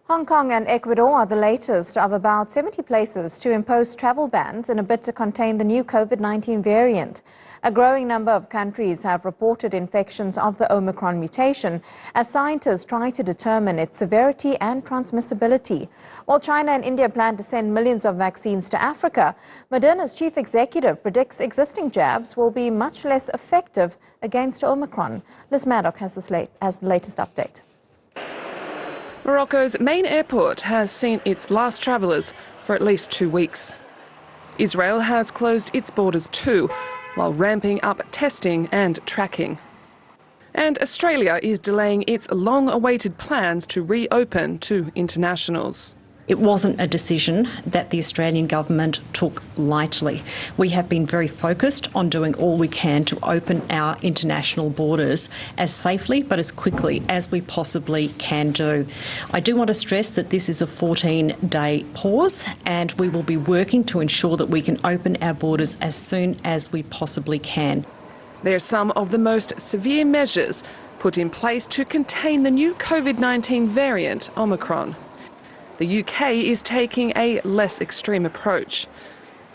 Hong Kong and Ecuador are the latest of about 70 places to impose travel bans in a bid to contain the new COVID-19 variant. A growing number of countries have reported infections of the Omicron mutation as scientists try to determine its severity and transmissibility. While China and India plan to send millions of vaccines to Africa, Moderna's chief executive predicts existing jabs will be much less effective against Omicron. Liz Maddock has the latest update. Morocco's main airport has seen its last travellers for at least 2 weeks. Israel has closed its borders too, while ramping up testing and tracking. And Australia is delaying its long-awaited plans to reopen to internationals. It wasn't a decision that the Australian government took lightly. We have been very focused on doing all we can to open our international borders as safely but as quickly as we possibly can do. I do want to stress that this is a 14-day pause, and we will be working to ensure that we can open our borders as soon as we possibly can. They're some of the most severe measures put in place to contain the new COVID-19 variant, Omicron. The UK is taking a less extreme approach,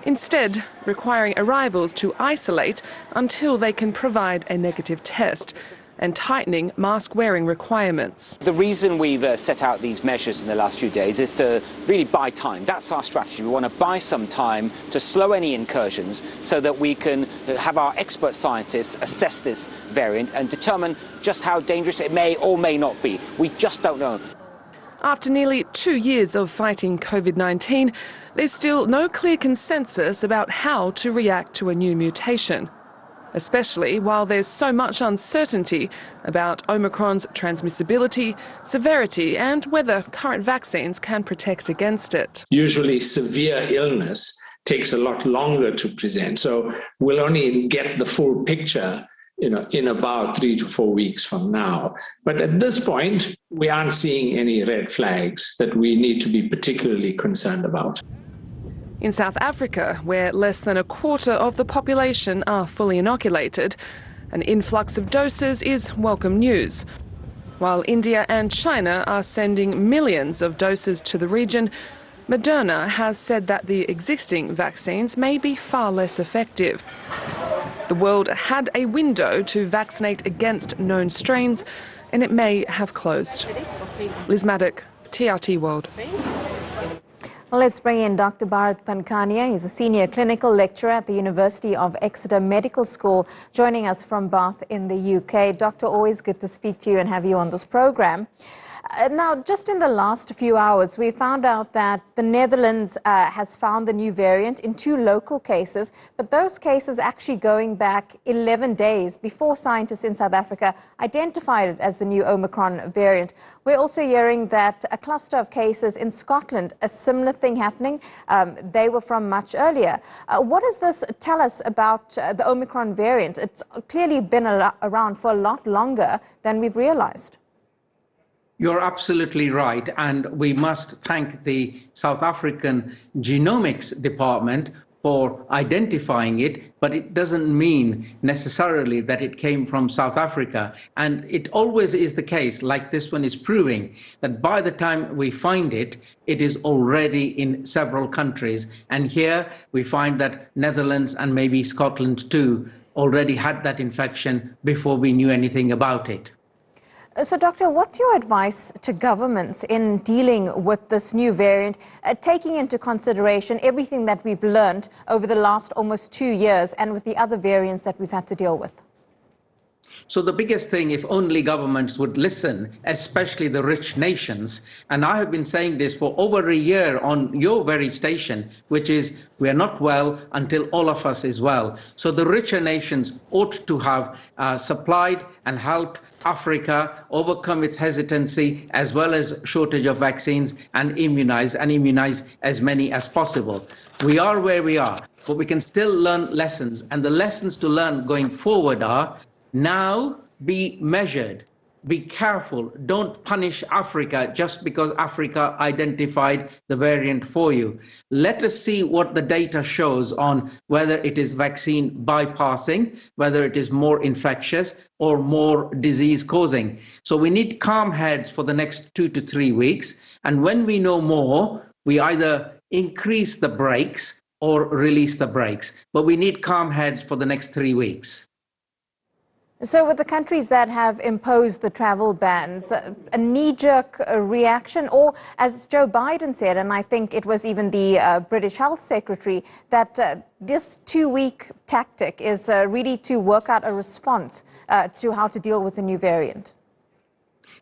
instead requiring arrivals to isolate until they can provide a negative test and tightening mask-wearing requirements. The reason we've set out these measures in the last few days is to really buy time. That's our strategy. We want to buy some time to slow any incursions so that we can have our expert scientists assess this variant and determine just how dangerous it may or may not be. We just don't know. After nearly 2 years of fighting COVID-19, there's still no clear consensus about how to react to a new mutation, especially while there's so much uncertainty about Omicron's transmissibility, severity and whether current vaccines can protect against it. Usually severe illness takes a lot longer to present, so we'll only get the full picture in about 3 to 4 weeks from now. But at this point, we aren't seeing any red flags that we need to be particularly concerned about. In South Africa, where less than a quarter of the population are fully inoculated, an influx of doses is welcome news. While India and China are sending millions of doses to the region, Moderna has said that the existing vaccines may be far less effective. The world had a window to vaccinate against known strains, and it may have closed. Liz Maddock, TRT World. Well, let's bring in Dr. Bharat Pankania. He's a senior clinical lecturer at the University of Exeter Medical School, joining us from Bath in the UK. Doctor, always good to speak to you and have you on this program. Now, just in the last few hours, we found out that the Netherlands has found the new variant in 2 local cases, but those cases actually going back 11 days before scientists in South Africa identified it as the new Omicron variant. We're also hearing that a cluster of cases in Scotland, a similar thing happening. They were from much earlier. What does this tell us about the Omicron variant? It's clearly been around for a lot longer than we've realized. You're absolutely right, and we must thank the South African Genomics Department for identifying it, but it doesn't mean necessarily that it came from South Africa. And it always is the case, like this one is proving, that by the time we find it, it is already in several countries. And here we find that Netherlands and maybe Scotland too already had that infection before we knew anything about it. So, Doctor, what's your advice to governments in dealing with this new variant, taking into consideration everything that we've learned over the last almost 2 years and with the other variants that we've had to deal with? So the biggest thing, if only governments would listen, especially the rich nations, and I have been saying this for over a year on your very station, which is we are not well until all of us is well. So the richer nations ought to have supplied and helped Africa overcome its hesitancy as well as shortage of vaccines and immunize as many as possible. We are where we are, but we can still learn lessons, and the lessons to learn going forward are: now be measured, be careful. Don't punish Africa just because Africa identified the variant for you. Let us see what the data shows on whether it is vaccine bypassing, whether it is more infectious or more disease causing. So we need calm heads for the next 2 to 3 weeks. And when we know more, we either increase the brakes or release the brakes. But we need calm heads for the next 3 weeks. So with the countries that have imposed the travel bans, a knee-jerk reaction, or as Joe Biden said, and I think it was even the British Health Secretary, that this 2-week tactic is really to work out a response to how to deal with the new variant?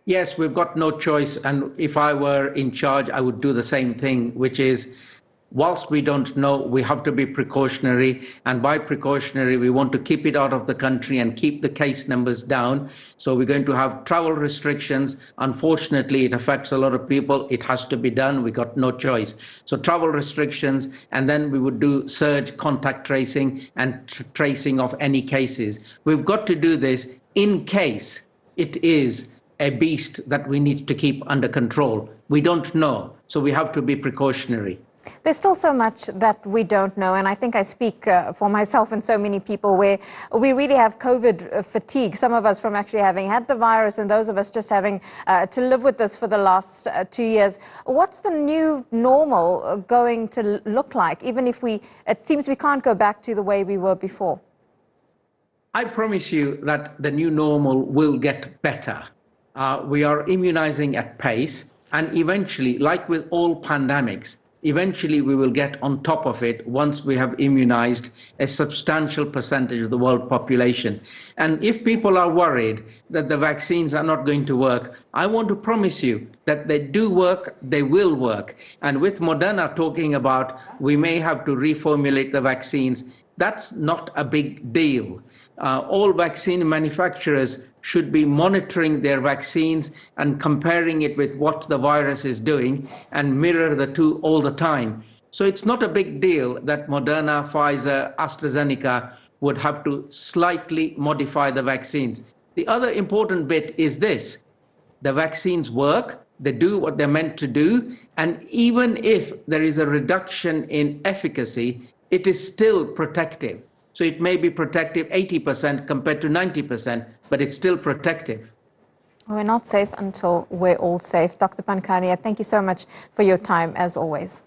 Yes, we've got no choice. And if I were in charge, I would do the same thing, which is, whilst we don't know, we have to be precautionary. And by precautionary, we want to keep it out of the country and keep the case numbers down. So we're going to have travel restrictions. Unfortunately, it affects a lot of people. It has to be done. We got no choice. So travel restrictions, and then we would do surge contact tracing and tracing of any cases. We've got to do this in case it is a beast that we need to keep under control. We don't know, so we have to be precautionary. There's still so much that we don't know, and I think I speak for myself and so many people where we really have COVID fatigue, some of us from actually having had the virus and those of us just having to live with this for the last 2 years. What's the new normal going to look like, even if it seems we can't go back to the way we were before? I promise you that the new normal will get better. We are immunizing at pace, and eventually, like with all pandemics, eventually we will get on top of it once we have immunized a substantial percentage of the world population. And if people are worried that the vaccines are not going to work, I want to promise you that they do work, they will work. And with Moderna talking about we may have to reformulate the vaccines, that's not a big deal. All vaccine manufacturers should be monitoring their vaccines and comparing it with what the virus is doing and mirror the two all the time. So it's not a big deal that Moderna, Pfizer, AstraZeneca would have to slightly modify the vaccines. The other important bit is this: the vaccines work, they do what they're meant to do, and even if there is a reduction in efficacy, it is still protective. So it may be protective 80% compared to 90%, but it's still protective. We're not safe until we're all safe. Dr. Pankhania, thank you so much for your time, as always.